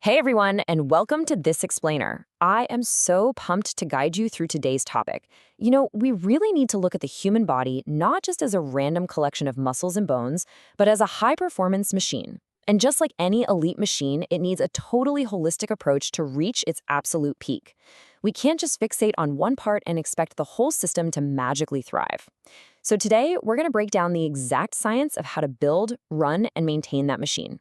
Hey everyone, and welcome to This Explainer. I am so pumped to guide you through today's topic. We really need to look at the human body not just as a random collection of muscles and bones, but as a high-performance machine. And just like any elite machine, it needs a totally holistic approach to reach its absolute peak. We can't just fixate on one part and expect the whole system to magically thrive. So today, we're going to break down the exact science of how to build, run, and maintain that machine.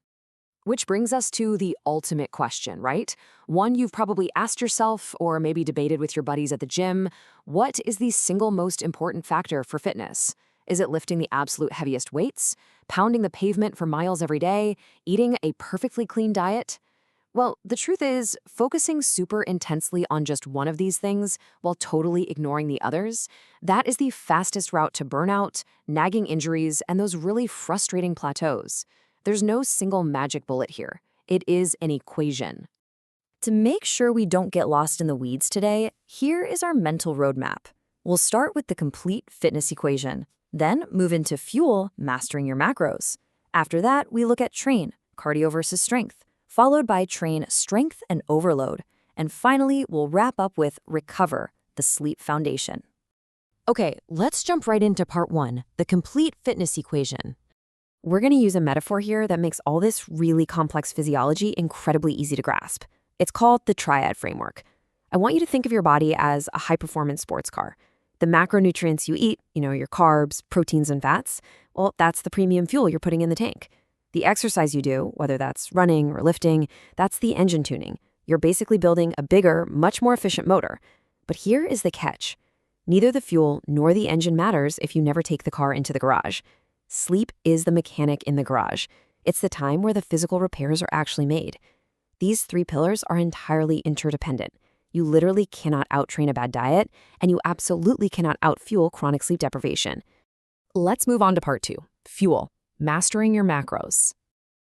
Which brings us to the ultimate question, right? One you've probably asked yourself or maybe debated with your buddies at the gym. What is the single most important factor for fitness? Is it lifting the absolute heaviest weights, pounding the pavement for miles every day, eating a perfectly clean diet? Well, the truth is, focusing super intensely on just one of these things while totally ignoring the others, that is the fastest route to burnout, nagging injuries, and those really frustrating plateaus. There's no single magic bullet here. It is an equation. To make sure we don't get lost in the weeds today, here is our mental roadmap. We'll start with the complete fitness equation, then move into fuel, mastering your macros. After that, we look at train, cardio versus strength, followed by train, strength, and overload. And finally, we'll wrap up with recover, the sleep foundation. Okay, let's jump right into part one, the complete fitness equation. We're going to use a metaphor here that makes all this really complex physiology incredibly easy to grasp. It's called the triad framework. I want you to think of your body as a high-performance sports car. The macronutrients you eat, your carbs, proteins, and fats, well, that's the premium fuel you're putting in the tank. The exercise you do, whether that's running or lifting, that's the engine tuning. You're basically building a bigger, much more efficient motor. But here is the catch. Neither the fuel nor the engine matters if you never take the car into the garage. Sleep is the mechanic in the garage. It's the time where the physical repairs are actually made. These three pillars are entirely interdependent. You literally cannot out-train a bad diet, and you absolutely cannot out-fuel chronic sleep deprivation. Let's move on to part two, fuel, mastering your macros.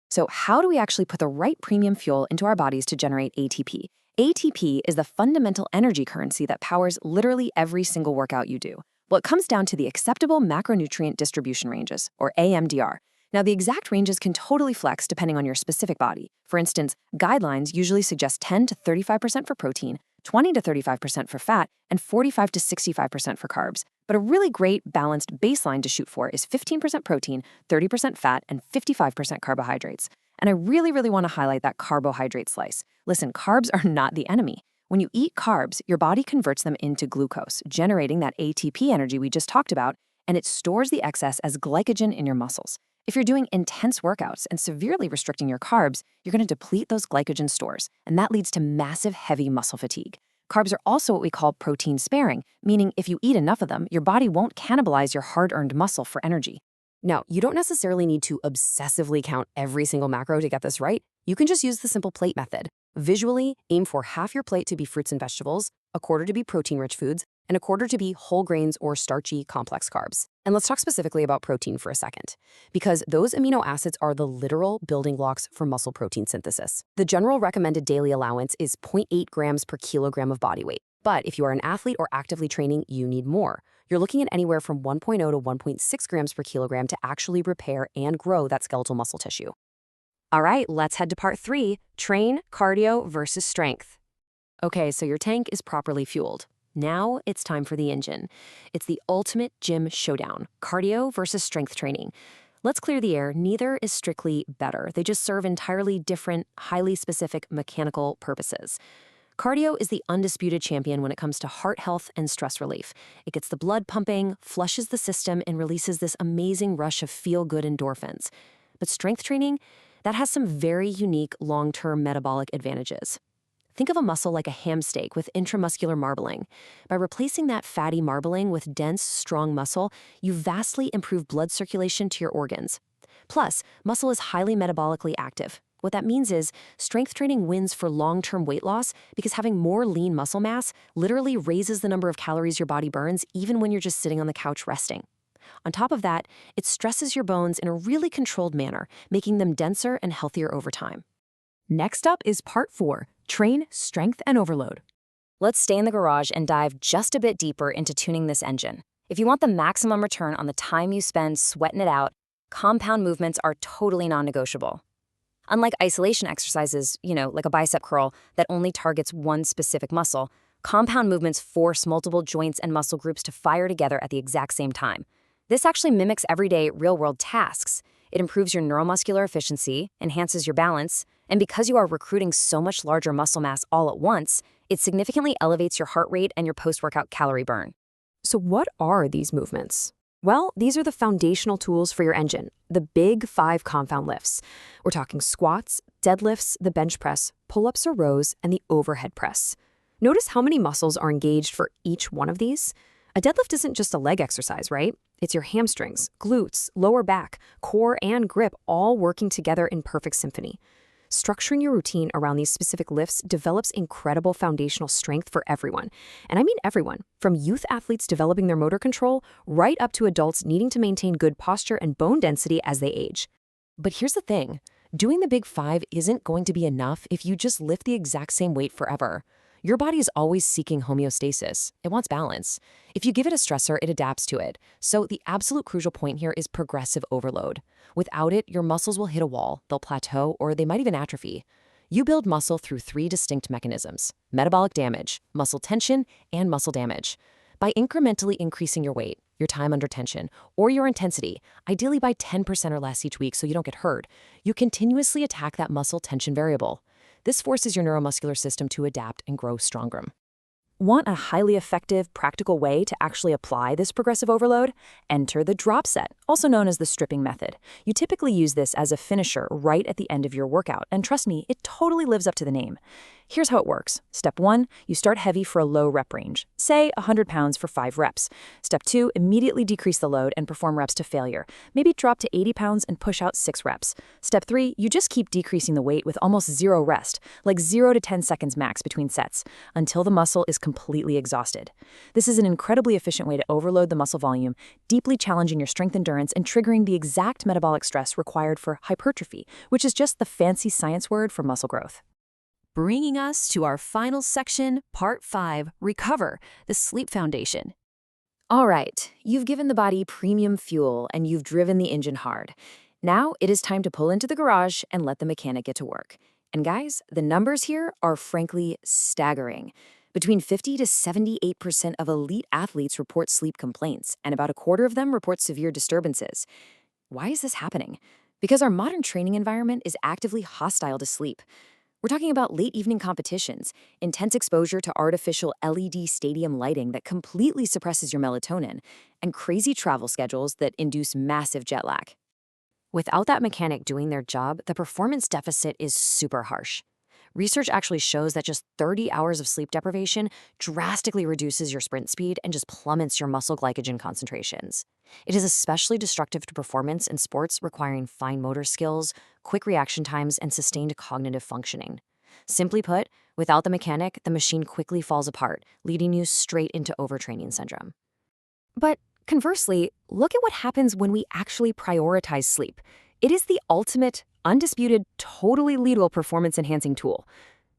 So how do we actually put the right premium fuel into our bodies to generate ATP? ATP is the fundamental energy currency that powers literally every single workout you do. Well, it comes down to the acceptable macronutrient distribution ranges, or AMDR. Now, the exact ranges can totally flex depending on your specific body. For instance, guidelines usually suggest 10 to 35% for protein, 20 to 35% for fat, and 45 to 65% for carbs. But a really great balanced baseline to shoot for is 15% protein, 30% fat, and 55% carbohydrates. And I really want to highlight that carbohydrate slice. Listen, carbs are not the enemy. When you eat carbs, your body converts them into glucose, generating that ATP energy we just talked about, and it stores the excess as glycogen in your muscles. If you're doing intense workouts and severely restricting your carbs, you're going to deplete those glycogen stores, and that leads to massive, heavy muscle fatigue. Carbs are also what we call protein sparing, meaning if you eat enough of them, your body won't cannibalize your hard-earned muscle for energy. Now, you don't necessarily need to obsessively count every single macro to get this right. You can just use the simple plate method. Visually, aim for half your plate to be fruits and vegetables, a quarter to be protein-rich foods, and a quarter to be whole grains or starchy complex carbs. And let's talk specifically about protein for a second, because those amino acids are the literal building blocks for muscle protein synthesis. The general recommended daily allowance is 0.8 grams per kilogram of body weight. But if you are an athlete or actively training, you need more. You're looking at anywhere from 1.0 to 1.6 grams per kilogram to actually repair and grow that skeletal muscle tissue. All right, let's head to part three, train, cardio versus strength. Okay, so your tank is properly fueled. Now it's time for the engine. It's the ultimate gym showdown, cardio versus strength training. Let's clear the air. Neither is strictly better. They just serve entirely different, highly specific mechanical purposes. Cardio is the undisputed champion when it comes to heart health and stress relief. It gets the blood pumping, flushes the system, and releases this amazing rush of feel-good endorphins. But strength training, that has some very unique long-term metabolic advantages. Think of a muscle like a ham steak with intramuscular marbling. By replacing that fatty marbling with dense, strong muscle, you vastly improve blood circulation to your organs. Plus, muscle is highly metabolically active. What that means is strength training wins for long-term weight loss because having more lean muscle mass literally raises the number of calories your body burns even when you're just sitting on the couch resting. On top of that, it stresses your bones in a really controlled manner, making them denser and healthier over time. Next up is part four, train, strength, and overload. Let's stay in the garage and dive just a bit deeper into tuning this engine. If you want the maximum return on the time you spend sweating it out, compound movements are totally non-negotiable. Unlike isolation exercises, like a bicep curl that only targets one specific muscle, compound movements force multiple joints and muscle groups to fire together at the exact same time. This actually mimics everyday real-world tasks. It improves your neuromuscular efficiency, enhances your balance, and because you are recruiting so much larger muscle mass all at once, it significantly elevates your heart rate and your post-workout calorie burn. So what are these movements? Well, these are the foundational tools for your engine, the big 5 compound lifts. We're talking squats, deadlifts, the bench press, pull-ups or rows, and the overhead press. Notice how many muscles are engaged for each one of these? A deadlift isn't just a leg exercise, right? It's your hamstrings, glutes, lower back, core, and grip all working together in perfect symphony. Structuring your routine around these specific lifts develops incredible foundational strength for everyone. And I mean everyone, from youth athletes developing their motor control right up to adults needing to maintain good posture and bone density as they age. But here's the thing. Doing the big 5 isn't going to be enough if you just lift the exact same weight forever. Your body is always seeking homeostasis. It wants balance. If you give it a stressor, it adapts to it. So the absolute crucial point here is progressive overload. Without it, your muscles will hit a wall, they'll plateau, or they might even atrophy. You build muscle through 3 distinct mechanisms: metabolic damage, muscle tension, and muscle damage. By incrementally increasing your weight, your time under tension, or your intensity, ideally by 10% or less each week so you don't get hurt, you continuously attack that muscle tension variable. This forces your neuromuscular system to adapt and grow stronger. Want a highly effective, practical way to actually apply this progressive overload? Enter the drop set, also known as the stripping method. You typically use this as a finisher right at the end of your workout, and trust me, it totally lives up to the name. Here's how it works. Step 1, you start heavy for a low rep range, say 100 pounds for 5 reps. Step 2, immediately decrease the load and perform reps to failure. Maybe drop to 80 pounds and push out 6 reps. Step 3, you just keep decreasing the weight with almost zero rest, like 0 to 10 seconds max between sets, until the muscle is completely exhausted. This is an incredibly efficient way to overload the muscle volume, deeply challenging your strength endurance and triggering the exact metabolic stress required for hypertrophy, which is just the fancy science word for muscle growth. Bringing us to our final section, Part 5, Recover, the Sleep Foundation. All right, you've given the body premium fuel and you've driven the engine hard. Now it is time to pull into the garage and let the mechanic get to work. And guys, the numbers here are frankly staggering. Between 50 to 78% of elite athletes report sleep complaints, and about a quarter of them report severe disturbances. Why is this happening? Because our modern training environment is actively hostile to sleep. We're talking about late evening competitions, intense exposure to artificial LED stadium lighting that completely suppresses your melatonin, and crazy travel schedules that induce massive jet lag. Without that mechanic doing their job, the performance deficit is super harsh. Research actually shows that just 30 hours of sleep deprivation drastically reduces your sprint speed and just plummets your muscle glycogen concentrations. It is especially destructive to performance in sports requiring fine motor skills, quick reaction times, and sustained cognitive functioning. Simply put, without the mechanic, the machine quickly falls apart, leading you straight into overtraining syndrome. But conversely, look at what happens when we actually prioritize sleep. It is the ultimate, undisputed, totally lethal performance-enhancing tool.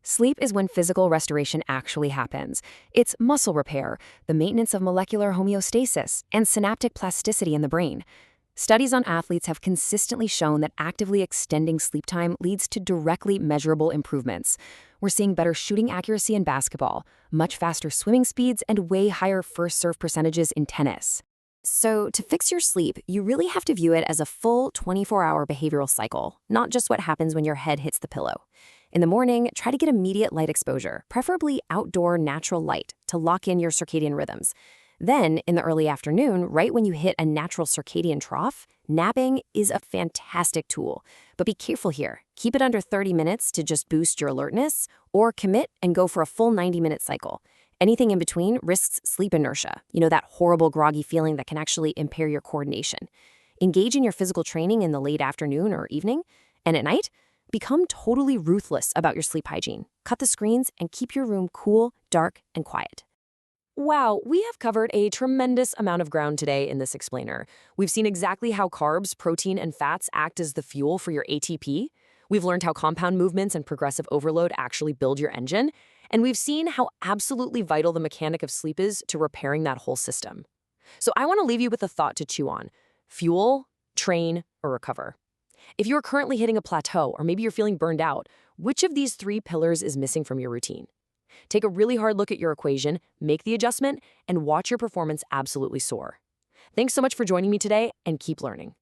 Sleep is when physical restoration actually happens. It's muscle repair, the maintenance of molecular homeostasis, and synaptic plasticity in the brain. Studies on athletes have consistently shown that actively extending sleep time leads to directly measurable improvements. We're seeing better shooting accuracy in basketball, much faster swimming speeds, and way higher first serve percentages in tennis. So to fix your sleep, you really have to view it as a full 24-hour behavioral cycle, not just what happens when your head hits the pillow. In the morning, try to get immediate light exposure, preferably outdoor natural light, to lock in your circadian rhythms. Then, in the early afternoon, right when you hit a natural circadian trough, napping is a fantastic tool. But be careful here. Keep it under 30 minutes to just boost your alertness, or commit and go for a full 90-minute cycle. Anything in between risks sleep inertia, that horrible groggy feeling that can actually impair your coordination. Engage in your physical training in the late afternoon or evening, and at night, become totally ruthless about your sleep hygiene. Cut the screens and keep your room cool, dark, and quiet. Wow, we have covered a tremendous amount of ground today in this explainer. We've seen exactly how carbs, protein, and fats act as the fuel for your ATP. We've learned how compound movements and progressive overload actually build your engine. And we've seen how absolutely vital the mechanic of sleep is to repairing that whole system. So I want to leave you with a thought to chew on: fuel, train, or recover. If you're currently hitting a plateau, or maybe you're feeling burned out, which of these 3 pillars is missing from your routine? Take a really hard look at your equation, make the adjustment, and watch your performance absolutely soar. Thanks so much for joining me today, and keep learning.